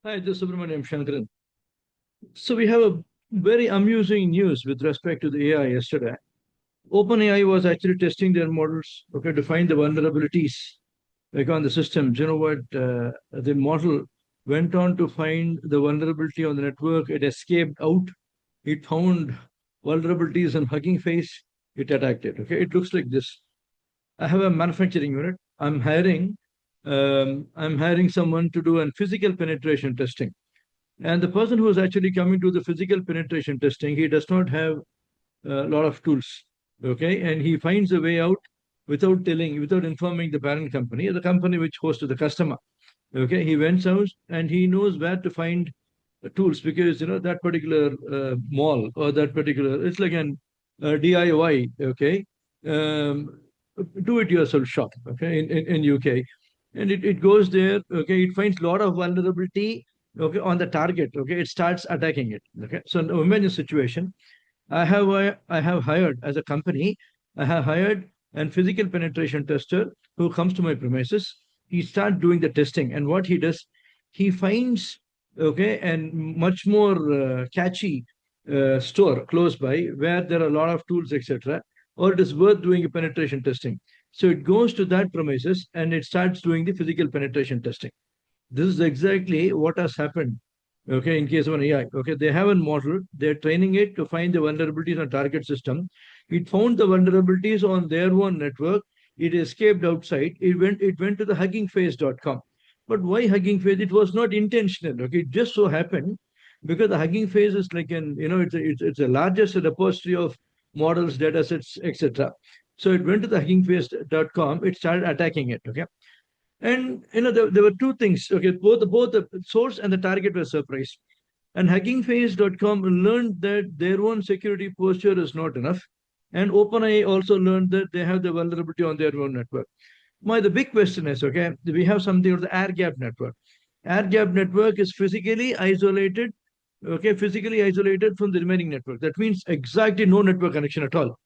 Hi, this is Subramaniam Shankaran. So we have a very amusing news with respect to the AI yesterday. OpenAI was actually testing their models, okay, to find the vulnerabilities like on the systems. You know what? The model went on to find the vulnerability on the network. It escaped out. It found vulnerabilities in Hugging Face. It attacked it. Okay, it looks like this. I have a manufacturing unit. I'm hiring someone to do a physical penetration testing. And the person who is actually coming to the physical penetration testing, he does not have a lot of tools. Okay. And he finds a way out without informing the parent company, the company which hosts the customer. Okay. He went out and he knows where to find tools because, that particular mall or that particular, it's like an DIY. Okay. Um, do it yourself shop. Okay. In UK. And it goes there. Okay. It finds a lot of vulnerability, okay, on the target. Okay, it starts attacking it. Okay, so now imagine a situation. I have hired as a company. I have hired a physical penetration tester who comes to my premises. He starts doing the testing, and what he does, he finds, okay, and much more catchy store close by where there are a lot of tools, etc. Or it is worth doing a penetration testing. So it goes to that premises and it starts doing the physical penetration testing. This is exactly what has happened. Okay, in case of an AI. Okay, they have a model, they're training it to find the vulnerabilities on target system. It found the vulnerabilities on their own network. It escaped outside. It went to the huggingface.com. But why Hugging Face? It was not intentional. Okay, it just so happened because the Hugging Face is like it's the largest repository of models, data sets, etc. So it went to the huggingface.com. It started attacking it. Okay, and there were two things. Okay, both the source and the target were surprised. And huggingface.com learned that their own security posture is not enough. And OpenAI also learned that they have the vulnerability on their own network. The big question is, okay, we have something called the air gap network. Air gap network is physically isolated, okay, physically isolated from the remaining network. That means exactly no network connection at all.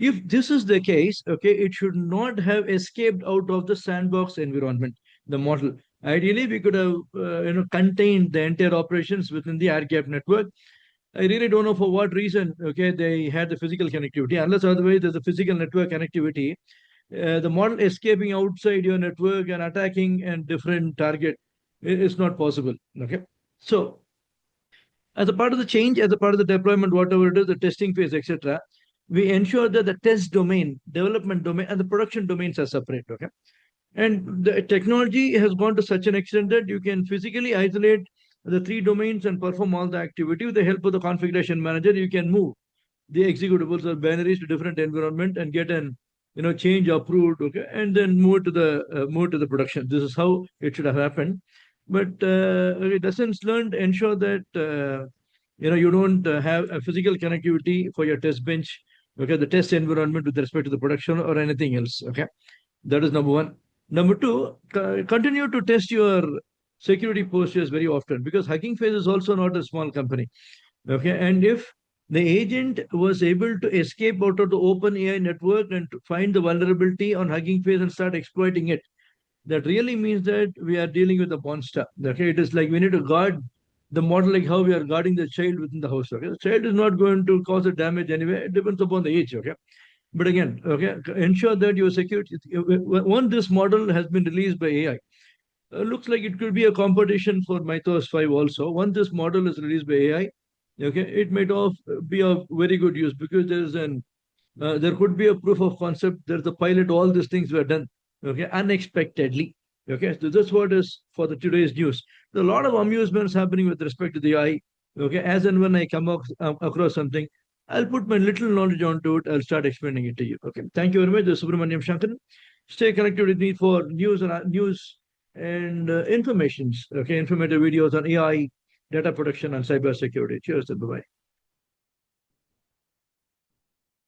If this is the case, okay, it should not have escaped out of the sandbox environment, the model. Ideally, we could have contained the entire operations within the air gap network. I really don't know for what reason, okay, they had the physical connectivity. Unless otherwise there's a physical network connectivity, the model escaping outside your network and attacking a different target is not possible. Okay, so as a part of the change, as a part of the deployment, whatever it is, the testing phase, etc., we ensure that the test domain, development domain, and the production domains are separate. Okay, and the technology has gone to such an extent that you can physically isolate the three domains and perform all the activity with the help of the configuration manager. You can move the executables or binaries to different environment and get an change approved. Okay, and then move to the production. This is how it should have happened. But lessons learned ensure that you don't have a physical connectivity for your test bench, okay, the test environment with respect to the production or anything else. Okay, that is number one. Number two, continue to test your security postures very often because Hugging Face is also not a small company. Okay, and if the agent was able to escape out of the open AI network and to find the vulnerability on Hugging Face and start exploiting it, that really means that we are dealing with a monster. Okay, it is like we need to guard the model like how we are guarding the child within the house. Okay, the child is not going to cause a damage anyway. It depends upon the age. Okay, but again, okay, ensure that your security. Once this model has been released by AI, looks like it could be a competition for Mythos 5 also. Once this model is released by AI, okay, it might be of very good use because there could be a proof of concept. There's a pilot. All these things were done, okay, unexpectedly. Okay, so that's what is for the today's news. There's a lot of amusements happening with respect to the AI. Okay, as and when I come across something, I'll put my little knowledge onto it. I'll start explaining it to you. Okay, thank you very much. This is Subramaniam Shankaran. Stay connected with me for news and informations. Okay, informative videos on AI, data protection, and cyber security. Cheers, and bye bye.